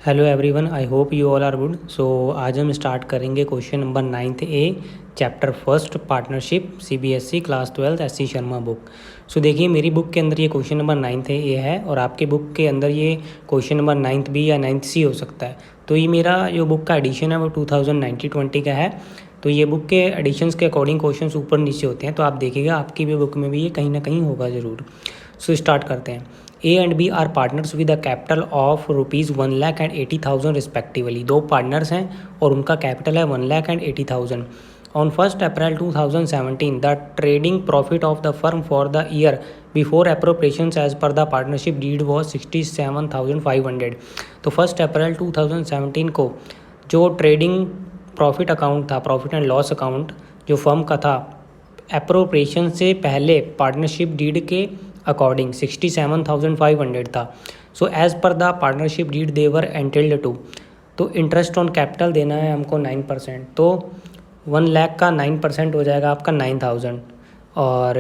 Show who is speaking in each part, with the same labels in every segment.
Speaker 1: Hello everyone, I hope you all are good. So आज हम start करेंगे question number 9th A, chapter first, partnership, CBSE class 12 S C Sharma book. So देखिए, मेरी book के अंदर ये क्वेश्चन नंबर 9th ए है और आपके बुक के अंदर ये क्वेश्चन नंबर 9th बी या 9th सी हो सकता है। तो ये मेरा जो बुक का एडिशन है वो 2019-20 का है। तो ये बुक के एडिशंस के अकॉर्डिंग क्वेश्चन ऊपर नीचे होते हैं, तो आप देखिएगा आपकी भी बुक में भी ये कहीं ना कहीं होगा ज़रूर। सो स्टार्ट करते हैं। A and B are partners with a capital of ₹1,80,000 respectively. दो पार्टनर्स हैं और उनका कैपिटल है 1,80,000। On 1 April 2017 the trading profit of the firm for the year before appropriations as per the partnership deed was 67,500। तो 1 अप्रैल 2017 को जो trading profit account था, profit and loss account जो फर्म का था, अप्रोप्रिएशन से पहले पार्टनरशिप डीड के अकॉर्डिंग 67,500 था। So as per the partnership deed they were entitled to. तो इंटरेस्ट ऑन कैपिटल देना है हमको 9%। तो 1 लाख का 9% हो जाएगा आपका 9,000 और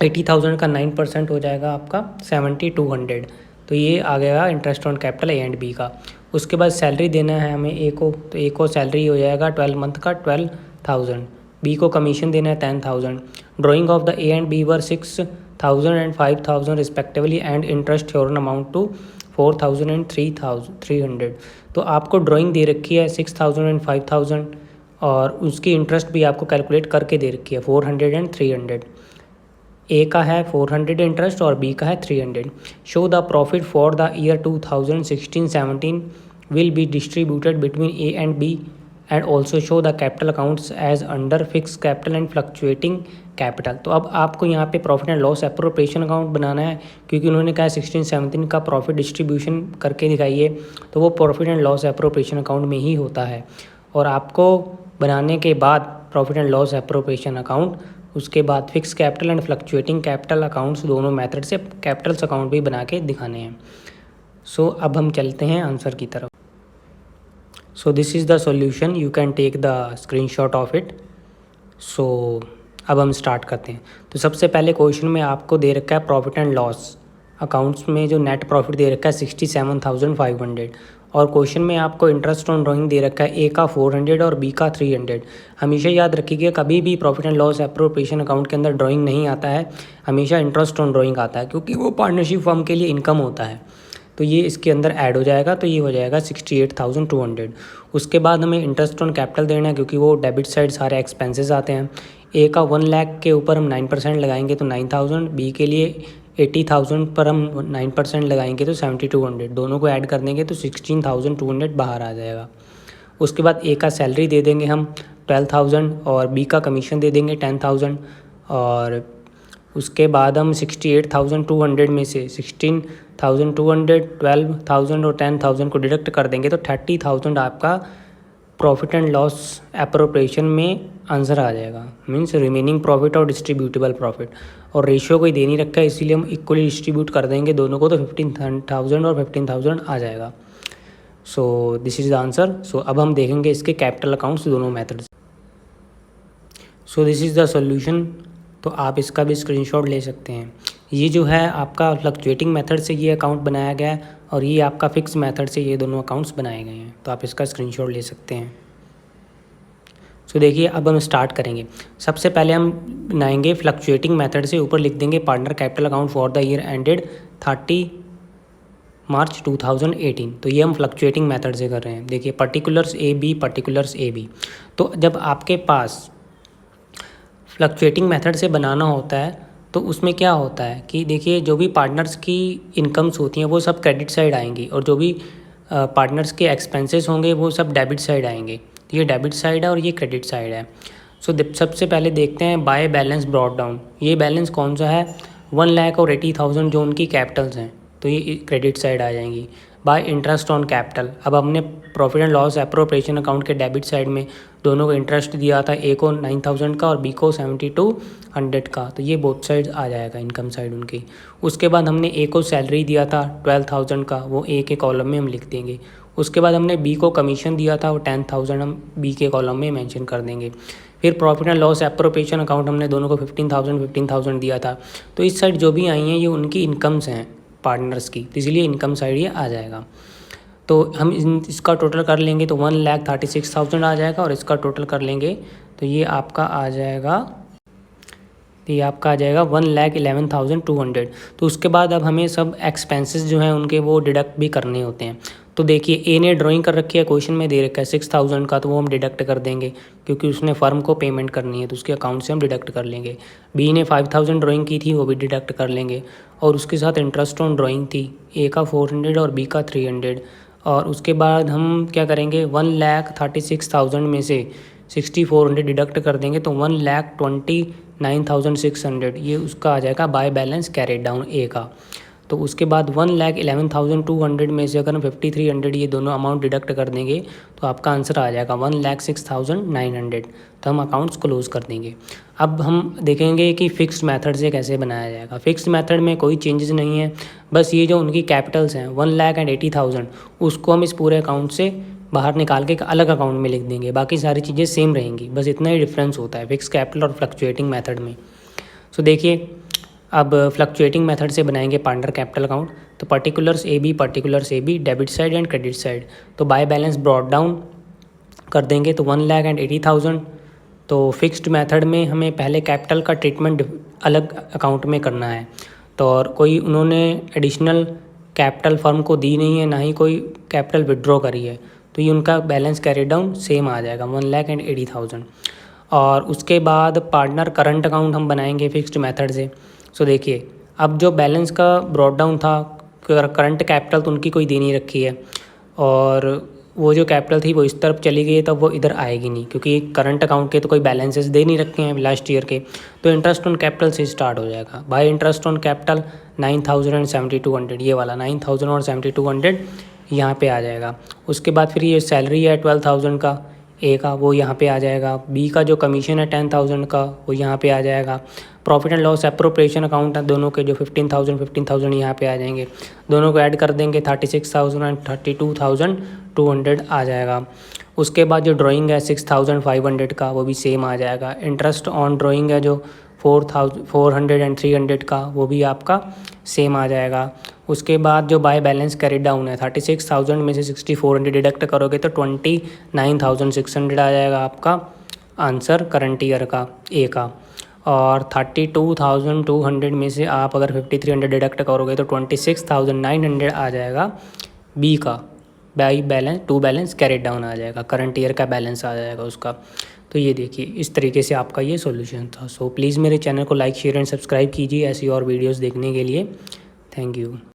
Speaker 1: 80,000 का 9% हो जाएगा आपका 7,200। तो ये आ गया interest on capital A and B का। उसके बाद सैलरी देना है हमें ए को, तो ए को सैलरी हो जाएगा 12 मंथ का 12,000। बी को कमीशन देना है 10,000। Drawing of the A and B were 6,000 and 5,000 respectively and interest thereon amount to 4,000 and 3,300। तो आपको ड्राइंग दे रखी है 6,000 and 5,000 और उसकी इंटरेस्ट भी आपको कैलकुलेट करके दे रखी है 400 and 300। ए का है 400 इंटरेस्ट और बी का है 300। Show the profit for the year 2016-17 will be distributed between A and B and also show the capital accounts as under fix capital and fluctuating capital. तो अब आपको यहाँ पे profit and loss appropriation account बनाना है, क्योंकि उन्होंने कहा 16-17 का प्रॉफिट डिस्ट्रीब्यूशन करके दिखाइए, तो वो profit and loss appropriation account में ही होता है। और आपको बनाने के बाद profit and loss appropriation account, उसके बाद fix capital and fluctuating capital accounts, दोनों मेथड से कैपिटल्स अकाउंट भी बना के दिखाने हैं। सो अब हम चलते हैं आंसर की तरफ। So this is the solution, you can take the screenshot of it. So अब हम स्टार्ट करते हैं। तो सबसे पहले क्वेश्चन में आपको दे रखा है प्रॉफिट एंड लॉस अकाउंट्स में जो नेट प्रॉफिट दे रखा है 67,500 और क्वेश्चन में आपको इंटरेस्ट ऑन ड्राइंग दे रखा है ए का 400 और बी का 300। हमेशा याद रखिएगा, कभी भी profit and loss appropriation account के अंदर ड्राइंग नहीं आता है, हमेशा इंटरेस्ट ऑन ड्राइंग आता है, क्योंकि वो पार्टनरशिप फर्म के लिए इनकम होता है। तो ये इसके अंदर ऐड हो जाएगा, तो ये हो जाएगा 68,200। उसके बाद हमें इंटरेस्ट ऑन कैपिटल देना है, क्योंकि वो डेबिट साइड सारे एक्सपेंसेस आते हैं। ए का 1 लाख के ऊपर हम 9% लगाएंगे तो 9,000, बी के लिए 80,000 पर हम 9% लगाएंगे तो 7,200, दोनों को ऐड कर देंगे तो 16,200 बाहर आ जाएगा। उसके बाद ए का सैलरी दे देंगे हम 12,000 और बी का कमीशन दे देंगे 10,000 और उसके बाद हम 68,200 में से 16,200, 12,000 और 10,000 को डिडक्ट कर देंगे तो 30,000 आपका प्रॉफिट एंड लॉस अप्रोप्रिएशन में आंसर आ जाएगा, मीन्स रिमेनिंग प्रॉफिट और डिस्ट्रीब्यूटेबल प्रॉफिट। और रेशियो कोई दे नहीं रखा है, इसीलिए हम इक्वली डिस्ट्रीब्यूट कर देंगे दोनों को, तो 15,000 और 15,000 आ जाएगा। So this is the answer. So अब हम देखेंगे इसके कैपिटल अकाउंट्स दोनों methods. So this is the solution. तो आप इसका भी स्क्रीनशॉट ले सकते हैं। ये जो है आपका फ्लक्चुएटिंग मेथड से ये अकाउंट बनाया गया है और ये आपका फिक्स मेथड से ये दोनों अकाउंट्स बनाए गए हैं, तो आप इसका स्क्रीनशॉट ले सकते हैं। सो देखिए, अब हम स्टार्ट करेंगे। सबसे पहले हम बनाएंगे फ्लक्चुएटिंग मेथड से, ऊपर लिख देंगे partner capital account for the year ended 30 मार्च 2018। तो ये हम फ्लक्चुएटिंग मेथड से कर रहे हैं। देखिए, particulars A B, particulars A B. तो जब आपके पास फ्लक्चुएटिंग मेथड से बनाना होता है तो उसमें क्या होता है कि देखिए, जो भी पार्टनर्स की इनकम्स होती हैं वो सब क्रेडिट साइड आएंगी और जो भी पार्टनर्स के एक्सपेंसेस होंगे वो सब डेबिट साइड आएंगे। तो ये डेबिट साइड है और ये क्रेडिट साइड है। सो सबसे पहले देखते हैं बाय बैलेंस ब्रॉट डाउन। ये बैलेंस कौन सा है? 1 लाख और 80,000 जो उनकी कैपिटल्स हैं, तो ये क्रेडिट साइड आ जाएंगी। बाय इंटरेस्ट ऑन कैपिटल, अब हमने profit and loss appropriation account के डेबिट साइड में दोनों को इंटरेस्ट दिया था, ए को 9,000 का और बी को 7,200 का, तो ये बोथ साइड आ जाएगा इनकम साइड उनकी। उसके बाद हमने ए को सैलरी दिया था 12,000 का, वो ए के कॉलम में हम लिख देंगे। उसके बाद हमने बी को कमीशन दिया था, वो 10,000 हम बी के कॉलम में मेंशन कर देंगे। फिर profit and loss appropriation account हमने दोनों को 15,000 दिया था। तो इस साइड जो भी आई हैं ये उनकी इनकम्स हैं पार्टनर्स की, तो इसलिए इनकम साइड ये आ जाएगा। तो हम इसका टोटल कर लेंगे तो 1,36,000 आ जाएगा, और इसका टोटल कर लेंगे तो ये आपका आ जाएगा 1,11,200। तो उसके बाद अब हमें सब एक्सपेंसेस जो हैं उनके वो डिडक्ट भी करने होते हैं। तो देखिए ए ने ड्राइंग कर रखी है, क्वेश्चन में दे रखा है 6,000 का, तो वो हम डिडक्ट कर देंगे क्योंकि उसने फर्म को पेमेंट करनी है, तो उसके अकाउंट से हम डिडक्ट कर लेंगे। बी ने 5,000 ड्राइंग की थी, वो भी डिडक्ट कर लेंगे, और उसके साथ इंटरेस्ट ऑन ड्राइंग थी, ए का 400 और बी का 300। और उसके बाद हम क्या करेंगे, 1,36,000 में से 6,400 डिडक्ट कर देंगे तो 1,29,600 ये उसका आ जाएगा बाय बैलेंस कैरिड डाउन ए का। तो उसके बाद 1,11,200 में से अगर हम 5,300 ये दोनों अमाउंट डिडक्ट कर देंगे तो आपका आंसर आ जाएगा 1,06,900। तो हम अकाउंट्स क्लोज कर देंगे। अब हम देखेंगे कि फ़िक्स्ड मेथड से कैसे बनाया जाएगा। फ़िक्स्ड मेथड में कोई चेंजेस नहीं है, बस ये जो उनकी कैपिटल्स हैं 1,80,000 उसको हम इस पूरे अकाउंट से बाहर निकाल के एक अलग अकाउंट में लिख देंगे, बाकी सारी चीज़ें सेम रहेंगी, बस इतना ही डिफरेंस होता है फिक्स कैपिटल और फ्लक्चुएटिंग मेथड में। सो देखिए, अब फ्लक्चुएटिंग मेथड से बनाएंगे पार्टनर कैपिटल अकाउंट। तो particulars A B debit side and credit side. तो बाय बैलेंस ब्रॉड डाउन कर देंगे तो 1,80,000। तो फिक्स्ड मेथड में हमें पहले कैपिटल का ट्रीटमेंट अलग अकाउंट में करना है, तो और कोई उन्होंने एडिशनल कैपिटल फर्म को दी नहीं है, ना ही कोई कैपिटल विड्रॉ करी है, तो ये उनका बैलेंस कैरी डाउन सेम आ जाएगा 1,80,000। और उसके बाद पार्टनर करंट अकाउंट हम बनाएंगे फिक्स्ड मेथड से। सो देखिए, अब जो बैलेंस का ब्रॉड डाउन था, करंट कैपिटल तो उनकी कोई दे नहीं रखी है, और वो जो कैपिटल थी वो इस तरफ चली गई, तब वो इधर आएगी नहीं क्योंकि करंट अकाउंट के तो कोई बैलेंसेस दे नहीं रखे हैं लास्ट ईयर के। तो इंटरेस्ट ऑन कैपिटल से स्टार्ट हो जाएगा। Bye interest on capital 9,000 and 7,200, ये वाला 9,000 और 7,200 यहाँ पे आ जाएगा। उसके बाद फिर ये सैलरी है 12,000 का ए का, वो यहाँ पे आ जाएगा। बी का जो कमीशन है 10,000 का, वो यहाँ पे आ जाएगा। Profit and loss appropriation account है दोनों के, जो 15,000 यहाँ पे आ जाएंगे। दोनों को ऐड कर देंगे 36,000 एंड 32,200 आ जाएगा। उसके बाद जो ड्राइंग है 6,500 का, वो भी सेम आ जाएगा। इंटरेस्ट ऑन ड्राइंग है जो 400 एंड 300 का, वो भी आपका सेम आ जाएगा। उसके बाद जो बाय बैलेंस कैरी डाउन है 36,000 में से 6,400 डिडक्ट करोगे तो 29,600 आ जाएगा आपका आंसर करंट ईयर का ए का। और 32,200 में से आप अगर 5,300 डिडक्ट करोगे तो 26,900 आ जाएगा बी का by balance to balance carry down आ जाएगा, करंट ईयर का बैलेंस आ जाएगा उसका। तो ये देखिए, इस तरीके से आपका ये सॉल्यूशन था। सो प्लीज़ मेरे चैनल को लाइक शेयर एंड सब्सक्राइब कीजिए ऐसी और वीडियोस देखने के लिए। Thank you.